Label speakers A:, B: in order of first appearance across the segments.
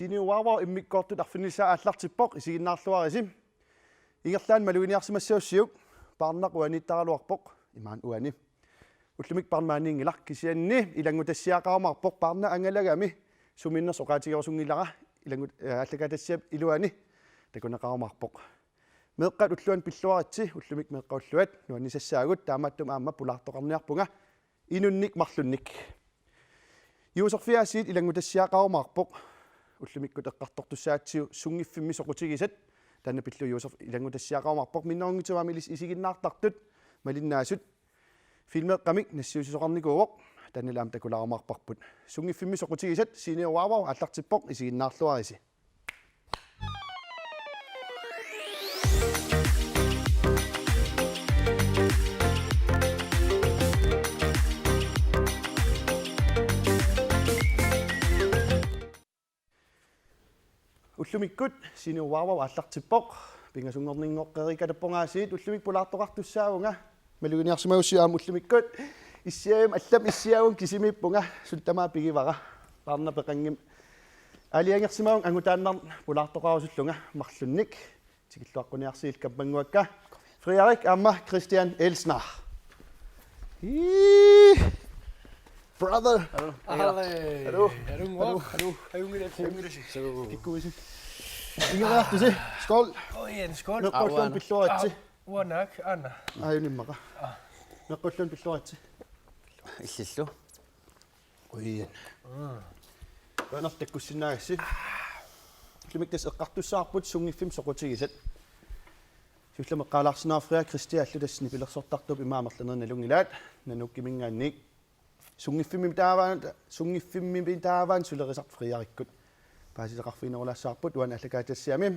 A: Siniuava immikkortut arfinissa allartippoq isiginnaarluarisim. Ingerlaan maluiniarsimassaussiuk parnaq uanittaraluarpoq imaan uani. Ullumik parmaaniingilaq kisianni ilangutassiaqarumarpoq parna angalagami suminners oqaatigiorsungillaqa ilangut allakatassiap iluani takuneqarumarpoq. Meeqqat ulluan pilluaritsi ullumik meeqqaulluat nuannisassaagut taamattum aamma pulaartoqarniarpunga inunnik marlunnik. Yuuserfiasiit ilangutassiaqarumarpoq ullumikku teqqartortussaatsiu sungiffimmi soqutigisat tanna pillu yuusef ilangutassiaqarumarpoq minnerungituamilis isiginnaartartut malinnaasut filmeqqamik nassiusisoqarnikuuvoq tannilaam takularumarparput sungiffimmi soqutigisat siniuaavau allartippoq isiginnaarluarisi. Ullumikkut siniuaavau allartippoq pingasungorningoqqerikatappongaasiit ullumik pulaartoqartussaavunga maluiniarsimaussiaam ullumikkut issiaam allam issiaavun kisimippunga sultamaa pigivara qaarna peqangim aliangersimaun angutaannar pulaartoqarusullunga marlunnik tikilluaqquniarsiil kampanguakka Frederik amma Christian Elsner. Brother. Hallo. Kikkuisin. Ingerartusi. Skål.
B: Oi, skål.
A: Meqqulluan pilluaritsi.
B: Uanak, Anna.
A: Ajunimmaqa. Meqqulluan pilluaritsi.
C: Illillu.
A: Uian. Wanartakkussinaagassi. Lumiktas eqqartussaarput sungiffim soqutigisat. Sullameqqaalaarsinaaffria Christia allutasni pilersortartup imaamerlanernalugilaat nanukkimingaannik sungiffimmi taavaan sulerisart friarikkut paasiseqarfiinerulaassaarput uan allakaatassiamim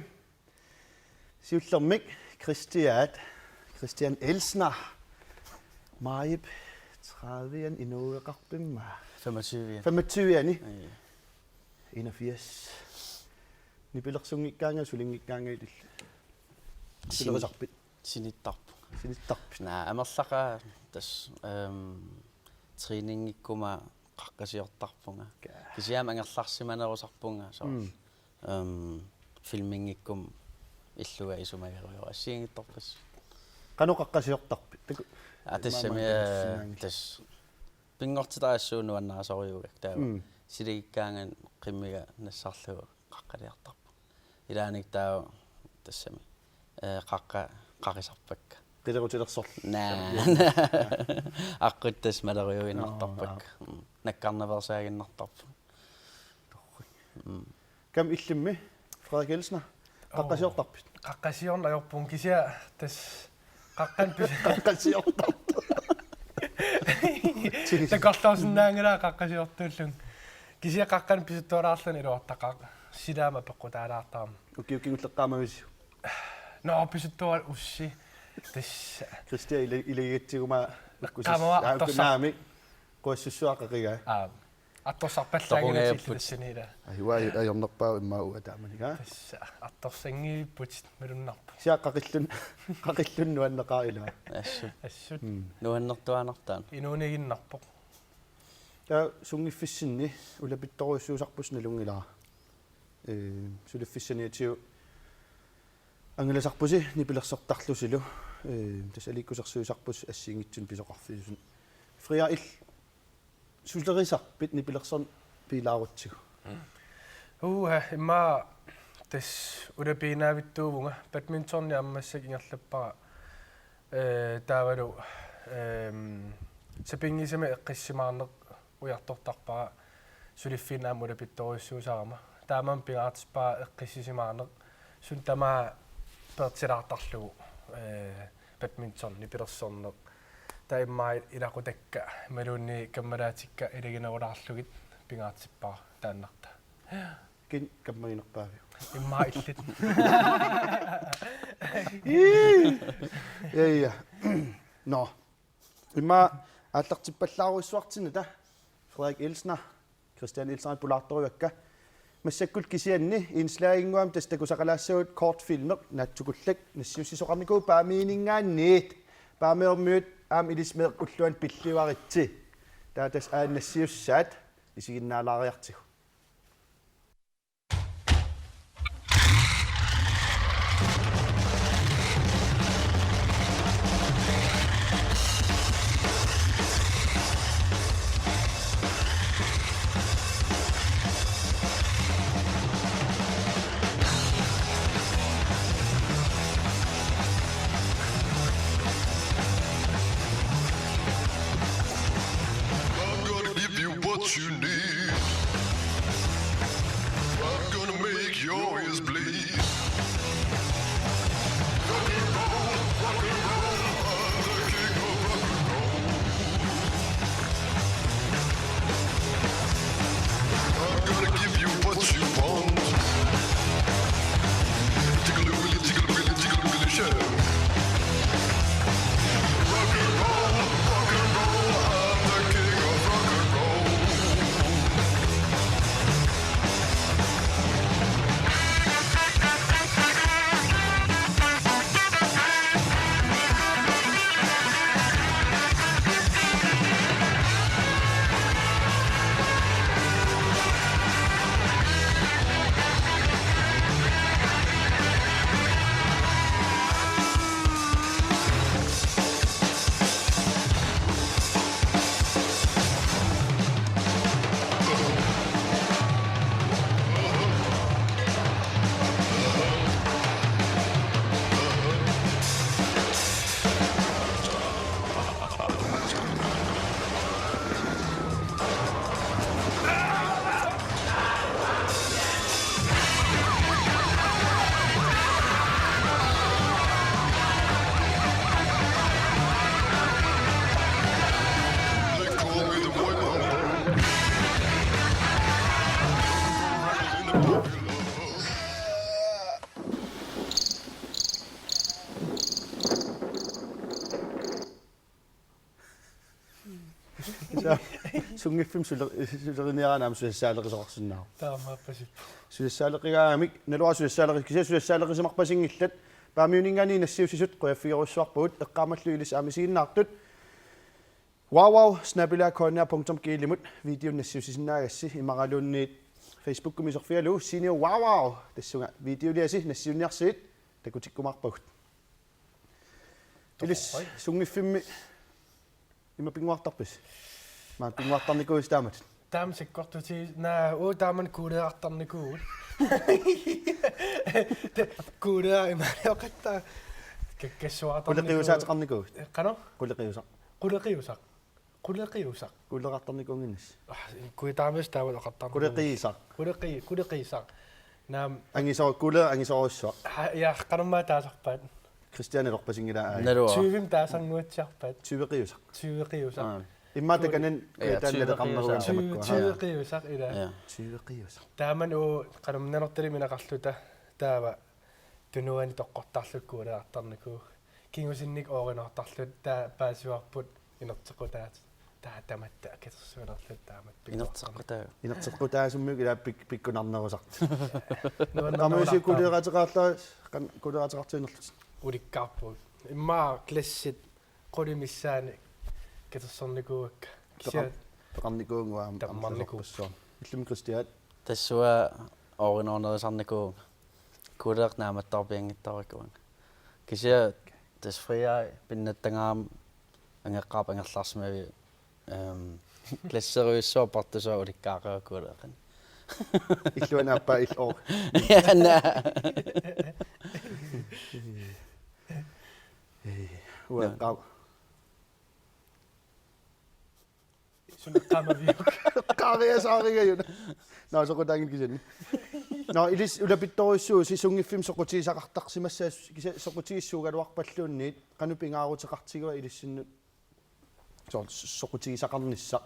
A: siullermik Christian Elsner Majib 30 inuueqarpimma 25 ani 81 nipilersunngikkaanga sulinngikkaanga illa sulerisarpit sinittarpu
C: naa amerlaqa tas træningikkuma qaqqasiortarpunga kisiam angerlarsimanerusarpunga so filmingikkum illuga isumagaruyo assiingittorpas
A: qanoqaqqasiortarpit
C: atassami tas pingortitaraassuunu annarasoriugak taava siligikkaangan qimmiga nassarlugu qaqqaliartarpu ilaanik taava tassami qaqisarpakka
A: qillerutilersorlu
C: naa aqquttas maleriuginnartarpak nakkarnaversaaginnartarpu
A: kam illimmi Frederik Elsner qaqqasiortarpit
B: Qaqqasiornajorpun kisia tas
A: qaqqasiortarpu
B: takorlausinnaangalaa qaqqasiortuullun kisia qaqqan pisuttuaraarluni iluartaqa silaama peqqutaalaartaarma
A: ukiulleqqaamavisi
B: no pisuttuar ussi tas
A: Christia iligitsiguma
B: naami
A: qoissussuaqaqiga
B: attorsarpallaaginatillussaniila
A: ayua ajornerpaa immaa uataamaniga
B: tas attorsangiipput melunnarpu
A: qaqillun nuanneqaa'ilua
B: assut
C: nuannertuanartaan
B: inuuniginnarpoq
A: ta sungiffissinni ulapittoruissuusarpus nalungilaa sulaffissaniatiu angelasarpusi nipilersortarlusilu tasalikkusersuusarpus assiingitsun pisoqarfiusun fria ill sulerisarpit nipilersorn piilaarutsigu
B: imma tas ulapiinaavittuuvunga badmintonnia ammassak ingerlappara taavalu sapingisame eqqissimaarneq ujartortarpara suliffiinaam ulapittoruissuusarama taamam pigaartispaa eqqissisimaarneq sun tamaa pertilaartarlugu badminton nipilersorneq taimmaa ilaqutakka maluunni kammalaatikka iliginerulaarlugit pingaatippaa taannarta
A: kin kammaginerpaavi
B: immaa illit
A: ja no imma аллартиппаллааруиссуартина та Frederik Elsner Christian Elsner pulaartoriuakka массаккул кисианни инслаагингуам тастакусақалаассагут кортфилмеқ наатсукуллак нассиуссисоқарникуу паамиинингаанниит паамеэрмиут аам илисмеэ уллуан пилливаритси таатас ааннассиуссаат исигиннаалаариартигу
D: Your ears bleed. I'm gonna give you what you want. Tickle willy, show. Rock and roll, I'm the king of rock and roll. They call me the boy mama. In the popular.
A: Sungifim sulerineeranaam suassaalerisoqarsinnaa.
B: таамааппасип
A: Suassaalerigaamik nalua suassaalerisimaqpasingillat paamiuningaani nassiusisut qiaffigerussуарпагут эққамаллу илис аамисигиннаартут wow@snapila.corner.glimut video nassiusisиннаагасси имаралуунниит Facebook kumиsorfialu sini wow tassunga video liasi nassiunniarsiit takutikkumarpagut ilis sungifimmi имапингуартарпис ма пингуартарникуус таамат
B: таам сиккортути наа оо тааман куулеартарникуут куулеа имариоқатта каккассуартарникуу
A: кулеқиусаатеқарникуут
B: қано
A: кулеқиуса
B: кулеқиусақ
A: кулеқартарникунгиннис
B: куитаамис таавал оқартарникуу
A: кулеқиисақ
B: кулеқиисақ наам
A: ангисоо куле ангисооруссуа
B: я қануммаа таасарпаат
A: кристианелорпасингилаа
C: Нэрүа.
B: тювим таасангуутсиарпаат
A: тювеқиусақ
B: тювеқиусақ
A: имматаканан
C: Ja,
A: тааннелеқарнеруган
B: тювеқиусақ ила
C: Ja.
A: тювеқиусақ
B: тааман уу канумнанертали минеқарлута таава тунуани тоққортаарлуккуулеартарникуу кингусинник ооринартарлут таа паасуарпут инертеқутаат таа таматта акатерсуинерлут таамат
C: Inertaqqutaa.
A: инертеққутаасуммуг ила пиккунарнерусарт
B: нуаннамула
A: камуси кулеқатеқарлаа кан кулеқатеқартиинерлут
B: уликкаарпут иммаа классит qulимиссаани катерсерникууакка кися
A: пеқарникуунгуаам
B: Таммарникуу.
A: иллум кристиат
C: Тассуа оринорнерисарникуу кулеернааматтарпиангиттарикуан. Кися тасфриа пиннаттангаам ангеққарп ангерларсимави классеруиссоо партусоо уликкаариа кулееқан.
A: иллуанааппа иллоо
C: Яна.
A: уақаа
B: сунеққамавиук
A: qaariasaaригаюна наасоқутаангил кисани но илис улапитториссуу сисунгиффим соқутигисақартарсимассаас киса соқутигиссуугалуарпаллуунниит канупингаарутеқартигуа илиссиннут соор соқутигисақарнisса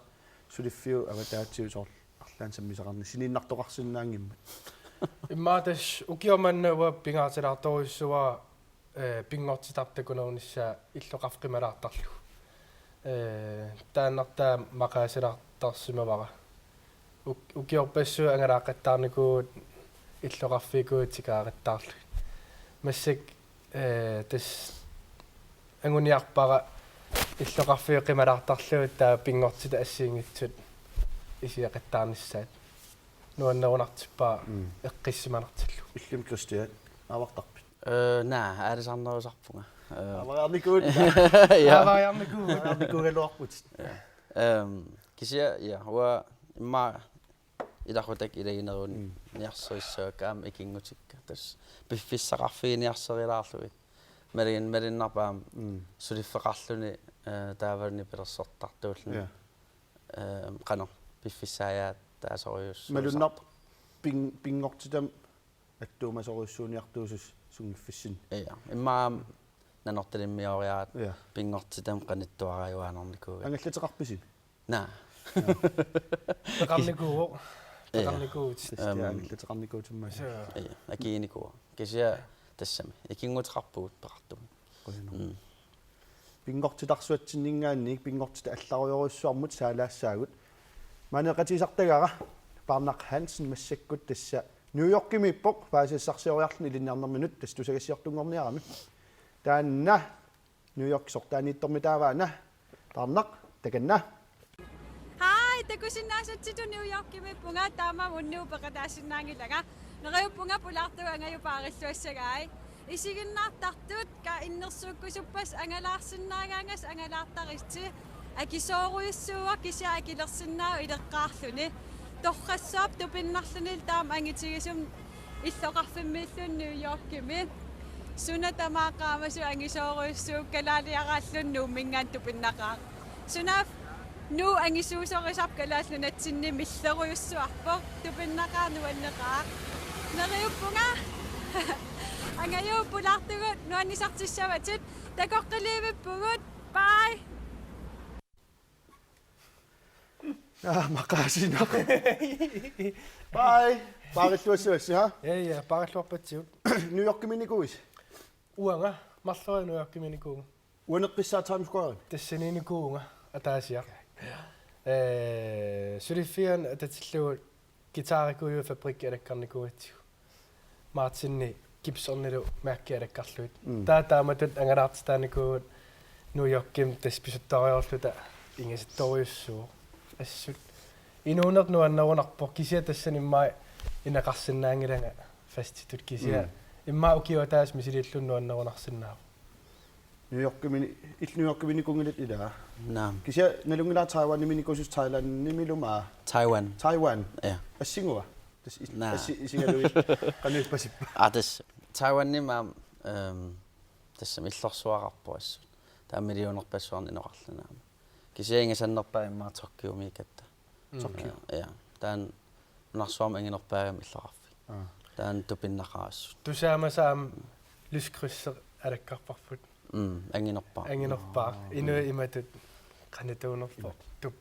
A: сулиффиу аватаатсиу соор арлаан саммисақарни сининнартоқарсинаангимма
B: иммаатас укиоманнауа пингаатилаарторуиссуа пингортитартакунернissaа иллоқарфқималаартарлу тааннартаа мақаасилаартарсимавара укиорпассуа ангалааққаттаарникуут иллоқарфигуут тикаариттаарлу массак тас ангуниарпара иллоқарфиу қималаартарлуут таа пингортита ассиингитсут исиақаттаарнissaат нуаннерунартиппаа эққиссиманартиллу
A: иллум кристиат авартарпит
C: Наа, арисарнерусарпунга.
A: аваарникуут
C: Ja.
B: аваярникуу
A: аваарникугалуарпут
C: Кися я уа имма илахутак илагинерун ниарсериссаакаам икингутикка тас пиффиссақарфиниарсерилаарлуит малиннарпаам сулиффеқарлуни тааварни пилерсортартууллуни қано пиффиссааят таасориус
A: малуннар пингортитам аттуумасоруссуuniartuusus sungiffissin
C: ja imma nanortalimmioriaat
A: ja
C: pingortitam qanittuarayuaanarnikuuga
A: angallateqarpisin
C: na
B: Qarnikuuq. Qarnikuut.
A: angallateqarnikuutummaa
C: ja akiinikua kisia tassami ikingutiqarpugut peqartum
A: pingortitarsuatsinningaanni pingortita allariorussuarmut saalaassaagut maneqatisartagara Parnak Hansen massakkut tassa New Yorkimippoq paasissarsioriarluni linniarnerminut tastusagassiartungorniarami taanna New York sortaaniittormi taavaana Parnak takanna
E: Hi, takusinnaasattitu New Yorkimippunga taama unnuupeqataassinnaangilanga nerayuppunga pulartu angayupaarilluassagaai isiginnaartartuut ka innersuukkusuppas angalaarsinnaagaangas angalaartaristi akisooruissuuga kisia akilersinnaa ileqqaarluni torrassaap tupinnarlunil taam angitigisum illoqarfimmiillun New Yorkimi suna tamaaqaamasu angisooruissuuk kalaaliaraallun nuummingaan tupinnaqaa sunaaf nu angisuusorisap kalaallunatsинни миллерuyussuarpoq tupinnaqaarnuanneqaa neriyuppunga angayuppulartugut nuannisartissavatit takoqqiliivippugut bye
A: maqaasina bye paarilluassuassi ha
B: Ja, paarluarpatsiut.
A: New Yorkiminikuis
B: Uanga, marlori New Yorkiminikuuga.
A: uaneqqissaa Times Square
B: Tassaniniikuuga ataasiaq. Suliffian tatilluut gitaarikuuju fabrik alakkarnikuutsiu. Martinni Gibsonnilu mærki alakkarluut. Taataamatut angalaartitaanikuut New Yorkim taspisuttoriorluta ingasittoriussuu. Assut. Inuunert nuannarunarpoq kisia tassanimmaa inaqarsinnaangilanga fastitut kisia. Imma ukiwa taas misilillun nuannarunarsinnaa.
A: New Yorkiminikuungilit ila
C: naam
A: kisia nalungila Taiwan niminikusus Thailand nimiluma
C: Taiwan ja
A: assingua
C: Nā.
A: isingalui qanuippasippa
C: atas Taiwanni ma tassam illorsuaqarpuassut taamilionerpassuarni noqarlunaama kisiingasannerpaa imma Tokyo-miikatta
A: Tokyo
C: ja taan narsuam anginerpaagam illaqarfi taan tupinnaqaassut
B: Tusaamasaam lyskrysse alakkarparput.
C: anginerpaa
B: Inu imatut qanituunerpoq. Tup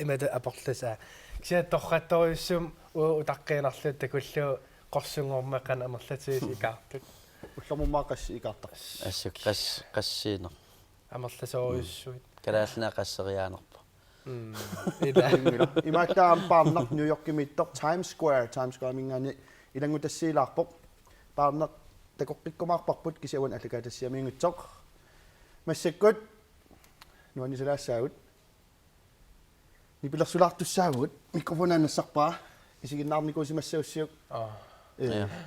B: imata aporlasa. Kisia torrattoriussum utaqqeenarlut takullu qorsunngormaqan amerlatiis ikaartut.
A: уллэрмумаақасси икаартар
C: assuk qassiiner
B: Amerlasoriussuit.
C: kalaalna qasseriaanerpa
B: Ila.
A: имааттаам паарнақ New Yorkimiittor Times Square мингаани илангутассиилаарпоқ паарнақ такоққиккумаарпарпут кисауан аллакаатассиамингутсоқ массаккут нуанисалаассаагут нипилерсулаартуссаагут микрофонааннассарпаа исигиннаарникуусимассауссиук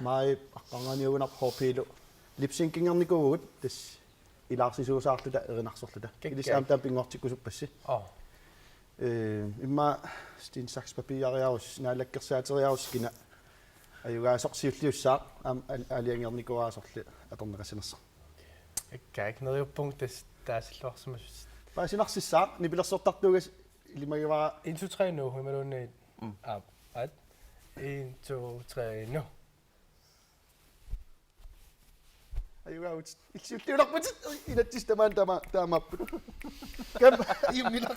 A: май аққанганиугунар хопилу липсинкингерникуугут тас илаарсисуусаарлута эринарсорлута илисаам таам пингортиккусуппасси имма стин сакс папиариарус наалаккерсаатериарус кина аюгаасорсиуллиуссаа алиангерникуаасорли аторнеқассинерсо
B: Kijk, nerjuppunkt taasillorsumas.
A: паасинарсиссаа нипилерсортартуугас илимагивара
B: 1 2 3 nu, men nu net. Op. 1 2 3 nu.
A: аюгаут илсиуллиуларпут инатсистамаан таамаппут кам юммила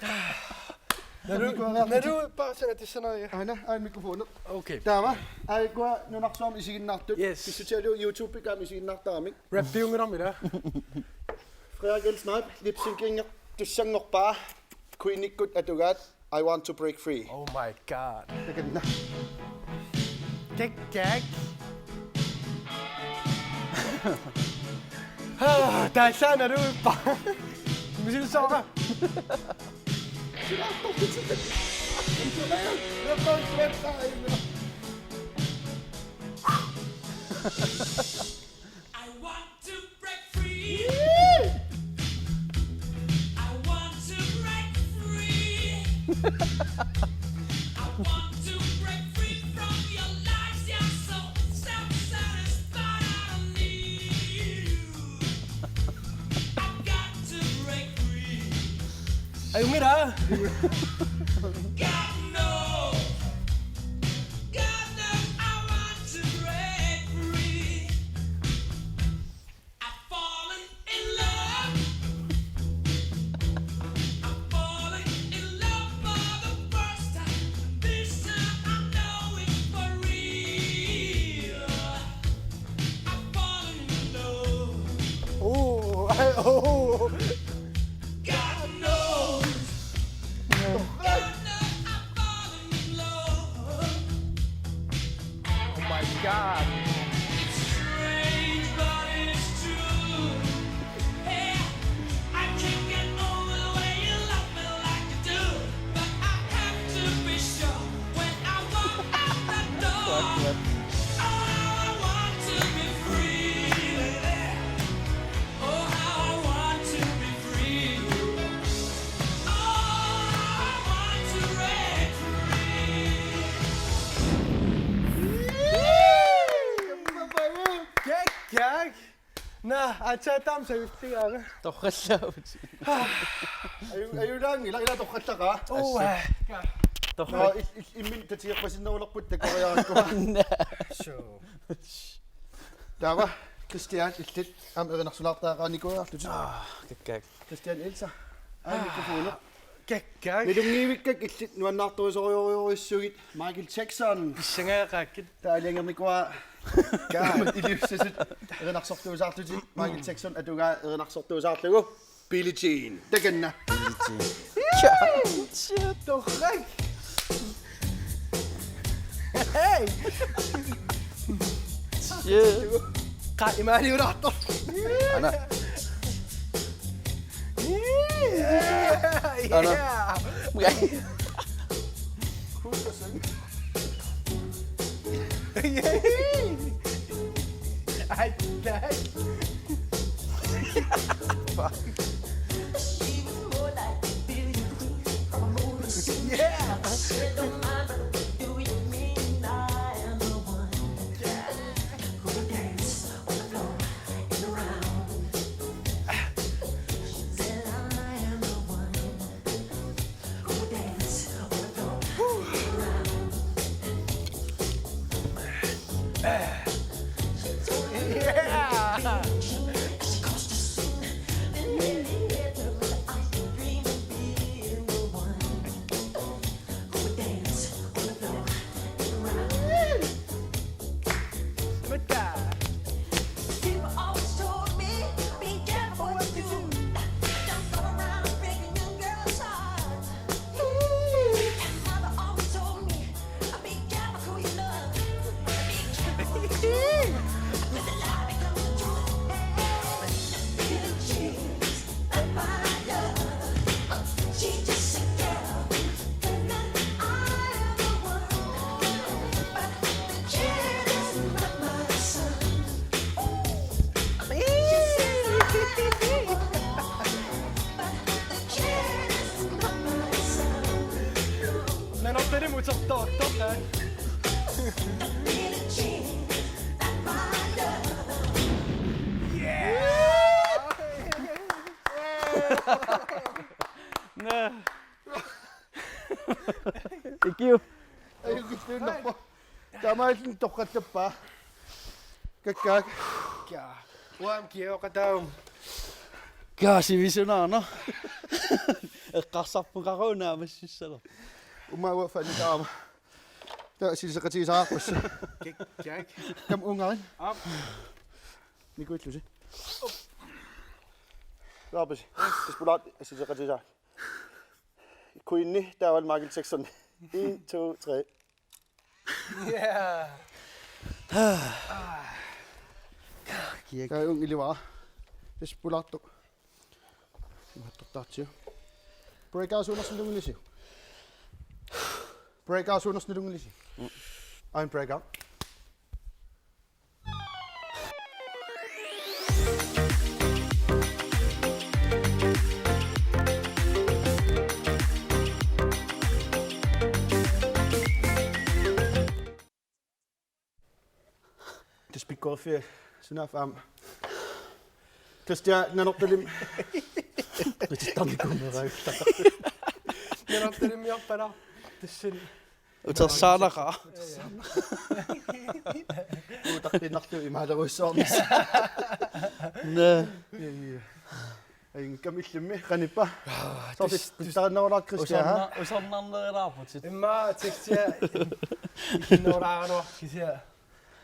B: Naru bare sådan det sådan noget.
A: ана микрофонер
B: Okay.
A: таама айкуа нунарсуам исигиннаартут
B: Yes.
A: киссутиалу YouTube гам исигиннаартарамик
B: Rap biungeram ida.
A: Frederik Elsnap lipsynkinger tussangorpaa kuinikkut atugaat I want to break free
B: Oh my god.
A: takanna
B: Gag. Der er sådan du bare. Hvad siger du så?
F: I want to break free. I want to break free. I want to break free from your lies. You're so self-satisfied. I don't need you. I've got to break free.
B: Er du med der?
F: God knows I want to break free. God knows. God knows I'm falling in love.
B: Oh my god.
F: Strange, but it's true. Hey, I can't get over the way you love me like you do. But I have to be sure when I walk out the door. Oh, how I want to be free, lady. Oh, how I want to be free. Oh, I want to break free.
B: Gag. Nah, atsatam sa yuttigaga.
C: Toqallaut.
A: Ayun lang, ila toqalla ka.
B: Oh.
A: Immin tatiiqpasinnerulerput takoriarakku.
B: Sure.
A: Tava, Christian illit am erinarsulartaaqaanikuartut.
C: Kikkak.
A: Christian Elsa. Mikrofoner.
B: Gag.
A: Nidungiivikkak illit nuannaartuisoriorissugit Michael Jackson.
B: Singaqakkit.
A: Taaliangernikua Gaammat ilivsasut erinarsortuusaartuti Michael Jackson atugaa erinarsortuusaarlugu Billie Jean. Takanna.
B: Torreg. Hey.
C: Shit.
B: Qaimani uraqtor.
C: Ana.
B: Yeah. I like. Yeah. Yeah. Good guy.
F: People always told me, be careful what you do. Don't go around breaking young girls' hearts. Mother always told me, be careful who you love. Be careful what you do. Let the lie become the truth. Billie Jean's not my love. She's just a girl. And then I am the one. But the kid is not my son.
B: Men op det moet op toch, hè?
C: Nej. Ikiu.
A: Ayun gusto Tamailin toqattappa. Kakkak.
B: Ja. Uam kio kataum.
C: Kaasi visionaana. Eqqarsarpuqaruna massissalo.
A: Umawa fanikaama. Silsaqatiisaarpus.
B: Gag.
A: Kam ungarin.
B: Op.
A: Nikuitlusi. Raapasi. Spulaat silsaqatiisaa. Kuinni taaval Michael Jackson. 1 2 3.
B: Yeah.
A: Kayong iliwa. Spulaatto. Mattortaatio. Breakout suunas nilungilisi. Breakout suunas nilungilisi. I'm breakout. Das Bikoffee sind auf am. Das der nanortalim. Das ist dann kommen raus.
B: Men op det mere på dig. Det sind.
C: Utersaanaqa.
A: Utartinartu imaalaruissaarnis.
C: Nej.
A: Ai kamillimmi qanippa. Sortis tarannaulaaq Christian ha.
C: Usarnarnerilaarput.
B: Imma tekstiä. Ikinnoraano kisia.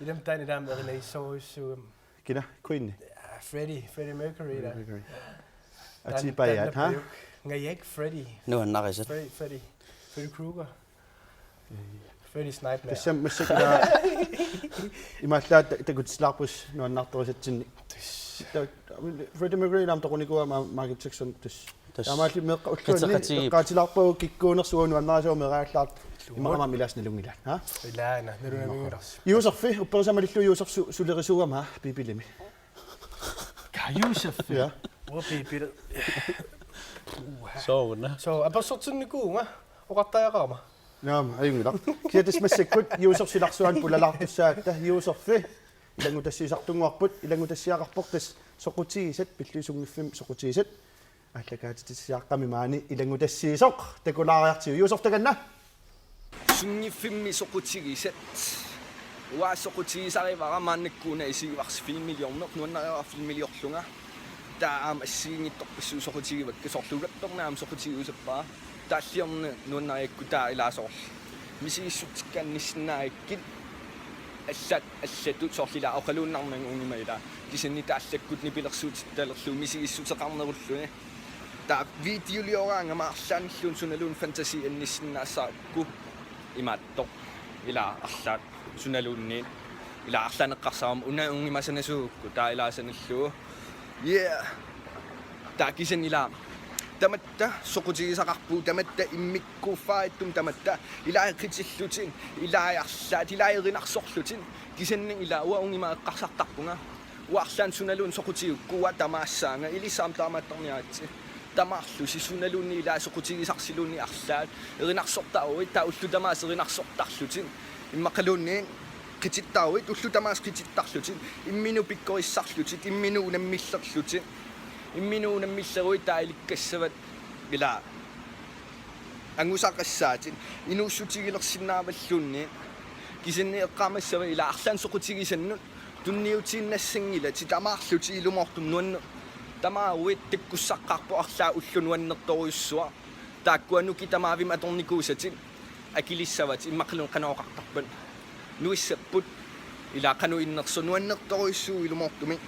B: Idem tani dam erinai soissuum.
A: Kina kuinni.
B: Freddie Mercury der.
A: Atibajat, ha?
B: Ngayek Freddie.
C: Nuannarisat.
B: Freddie Krueger. Freddie Sniper.
A: Tassam massakila imallaa takutslaarpus nuannartorisatsinni. Freddie Mercury naam toqunikuwa Michael Jackson tass. Taamaalli meeqqa ulluunni qaatilaarpagu kikkuunersugu nuannarisugu meeqaallaart imaqama milaasnalungilaat, ha?
B: Ilaana, nerunamingulars.
A: Yusuffi upperisamalillu Yusuf sulerisuama pipilimi.
B: Yusuf.
A: Ja.
B: Hvor pipil.
C: Souna.
B: So, apassortinnikuu oqattaaqaama.
A: Naam, ayungilaq. Kiatas massakkut Yusuf silarsuan pulalaartussaatta Yusuffi ilangutassiisartunguarput ilangutassiaqarportas soqutiisat pilluisungiffim soqutiisat allakaatitissiaqqami maani ilangutassiisoq takulaariartiu Yusuf takanna.
G: Sungiffimmi soqutigisat waa soqutigisarivara maannakkuuna isiivars filmiliorneq nuannariarfilmiliorlunga taam assiingittorpissu soqutigivakke sorlugattornaam soqutigusappaa taalliorne nuannariakku taa ilaasorl misiissuttikkannissinaaikkit аллату соорлила оқалууннарнан унгимаила кисинни тааллаккутни пилерсуутитталерлу мисигиссутеқарнеруллуни таа видеолиораанга маарлааниллуун суналуун фантаси анниссиннаассаакку имаатто ила арлаат суналуунни ила арлаанеққарсаарам уна унгимасанасуукку таа илаасаналлуу таа кисиннила таматта соқутигисақарпуу таматта иммиккууффаиттум таматта илааққитиллутин илааярлаат илаеринарсорлутин кисаннин илауа унгимаэққарсартарпунга уарлаан суналуун соқутигуккуа тамаассаанга илисаам таамааттарниаатси тамаарлу сисуналуунни илаа соқутигисарсилуунни арлаат еринарсортауи таа уллу тамаас еринарсортарлутин иммақалуунниин қититтауит уллу тамаас қититтарлутин иммину пиккориссарлутит иммину унаммиллерлутин имминуунам миллеруи таиликкассават ила ангусақассаатин инууссутигилерсиннааваллунни кисинни эққамассава ила арлаан соқутигисаннут тунниутииннассангилати тамаарлути илумортум нуанне тамаауит таккуссаққарпу арлаа уллунуаннерторуйуссуа тааккуануки тамаавим аторникуусатин акилиссават иммақлун қанооқартарпан нуиссаппут ила қану иннерсо нуаннерторуйуссуу илумортуми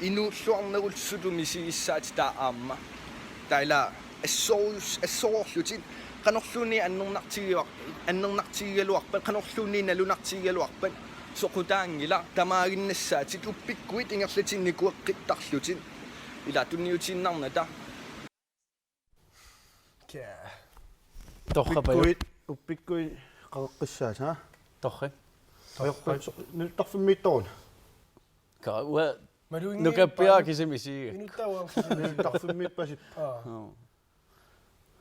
G: инууллуарнерулсулу мисигиссаати таа аама таила ассоорлутин канорлууни аннернартигигалуарпат канорлууни налунартигигалуарпат соқутаангила тамаагиннассаатит уппиккуит ингерлатинникуэққиттарлутин ила тунниутииннарната
C: Torqapaju.
A: Uppikkuit qaqqissaat, ha?
C: Torqi.
A: Nultarfimmiittorun.
C: Ka wa
B: Malungi.
C: nukappiaa kisimisi.
B: Inuttauam.
A: Nultarfimmiippasip.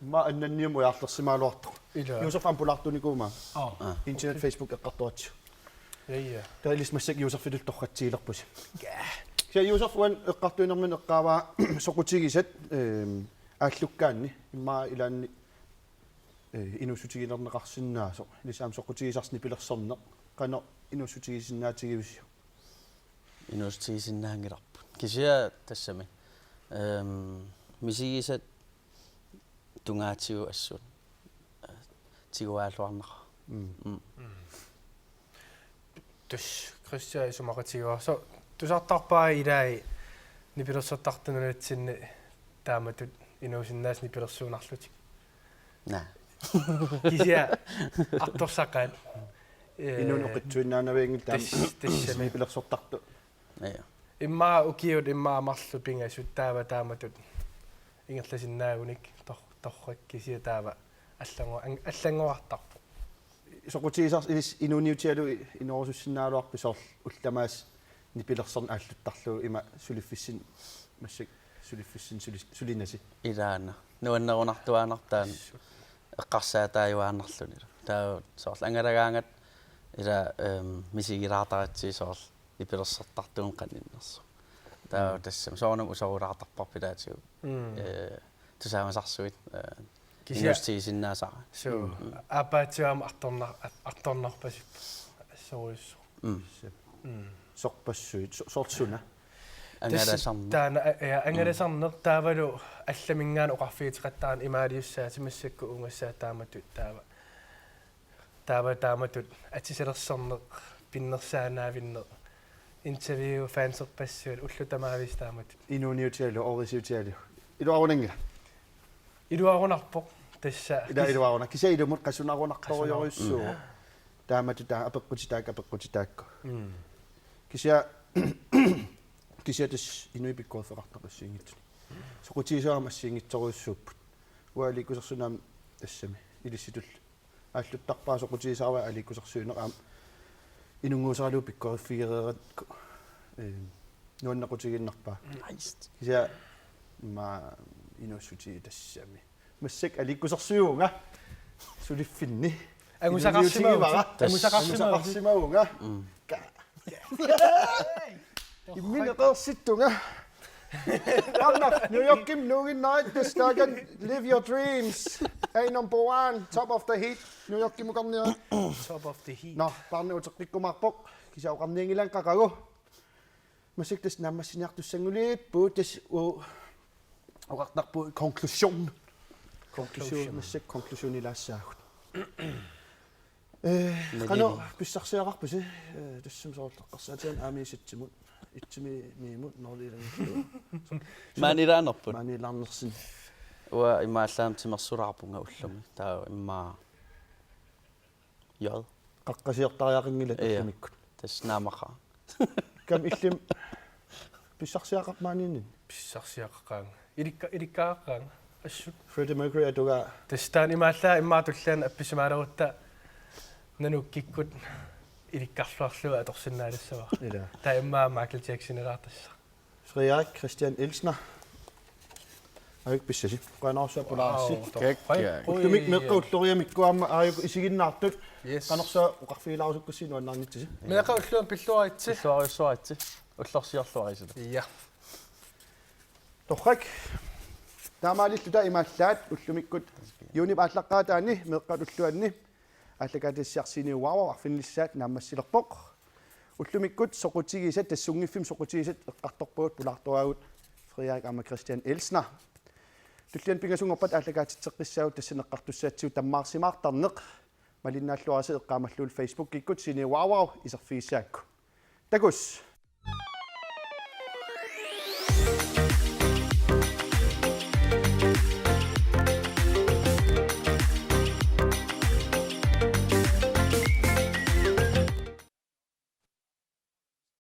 A: Ma annanniumu jaarlersimaaluartor.
B: Ila.
A: Yusuf ampulartunikuuma.
B: Ah.
A: Internet Facebook eqqartuatsi.
B: Ja.
A: Tailis massak Yusuf filultorratsiilerpus. Ja Yusuf wan eqqartuinermin eqqaavaa soqutigisat ааллуккаанни иммаа илаанни инусутигилернеқарсиннаасо лисаам соқутигисарсни пилерсорнеқ қано инусутигисиннаатигивисиу
C: Inustisinnahangilarput. Kisia tassami. Misigisat tungaatigu assut. Tiguaalluarnaqa.
B: Dus Christian is omaqatigo. So tusartarpaa ilai nipilersortartununatsinni taamatut inuusinnaasni pilersuunarlutik.
C: Naa.
B: Kisia artorsaqaat
A: инунеқитсуиннаанавингил таам
B: тассами
A: пилерсортарту
C: Aya.
B: иммаа укиут иммаа марлу пингасут таава тааматут ингерласиннаагуник торрак кisia таава аллангуартарпу
A: соқутигисарс илис инуниутиалу инорусуссиннаалуарписоор улламаас нипилерсорн ааллуттарлу има сулиффиссин массак сулиффиссин сулинаси
C: Ilaana. Nuannerunartuaanartaan eqqarsaataayuaannarlunila. Taa soorl angalagaangat ila misigilaartaratsi soorl ipilersertartuun qanninnersu. Taa tassam soornum usorulaartarparpilaatigu. Tusaamasarsuit inustisinnaasaqa.
B: so апаатиам арторнарпасип ассоруйссу
A: сорпассуит сортсуна
C: Angalasarna.
B: таана ангаласарнер таавалу алламингаан оқарфиитеқаттаран имаалиуссаа тимассакку унгассаа тааматут таава тааматут атисалерсарнеқ пиннерсаанаавинне interview fanserpassuut ullutamaavistaamat
A: Inuuniutialu orisiutialu. Iluarunangila.
B: iluarunarpoq tassa
A: Iluaruna kisailumut qasunarunartoriorissuu. Taamatu taa apeqqutitaakku. Kisiatas inuipikkuaferartaqassiingit. Soqutiisaama assiingitsoruissuupput. Ualiikusersunaam тассами илисситул ааллуттарпаа соqutiisaава аликкусерсуинеqaam инунгуусаралуу пиккориффигерерат нуаннеqutiginnarpaa кися ма инуссути тассами массак аликкусерсуунга сулиффинни агусақарсимауга имминеқерситтунга New York Kim Nugin night this Dagan live your dreams. Hey number 1 top of the heat. New York Kim uqarnia
B: top of the heat
A: no parne uteqikkumarpoq kisa uqarniingilan qaqagu masiktas nammassiniartussangulippu tas uqartarpu konklusion massik konklusion ilaassaagut qano pissarsiaqarpusi tassum soorleqqarsaatian aamiisitsimut itsimi miimut norliilangillu
C: maanilaanerput
A: maanilaarnersin
C: уа имааллаамтимерсулаарпунга уллуми таа иммаа ёл
A: qaqqasiartariaqingila tummikku
C: таснамаха
A: kam illim pissarsiaqarmaaniinnin
B: писсарсиақаққаан иликкааққаан ассут
A: Freddie Mercury atuga
B: тастаан имааллаа иммаатуллаан апписимаалерутта нануккиккут иликкарлуарлуа аторсиннаалассава
A: ila
B: таа иммаа Michael Jackson eraartassa
A: Frederik Christian Elsner ayuk pissasi qanaarsa pulaarsi ullumik meqqaulloriamikkuamma ayuk isiginnaartuk qanersa uqarfiilaarusukkassi nuannaarnitsisi
B: меэқа уллуам пиллуаритси
C: иллуариуссуатси уллорсиорлуарисула
B: ия
A: torrak taamaalilluta imaallaat ullumikкут юунip ааллаққаатаани меққалуллуанни аллагатиссиарсиниуаава арфиннissaat нааммассилерпоқ уллумиккут соқутигисат тассунгиффим соқутигисат эққарторпуут пулаартуаагут Frederik Amma Christian Elsner туллиан пингасунгорпат ааллагаатитсеққиссаагут тассинеққартуссаатсиу таммаарсимаартарнеқ малиннааллуараси эққаамаллуул Facebook киккут синиуааваа исерфигиссаакку такус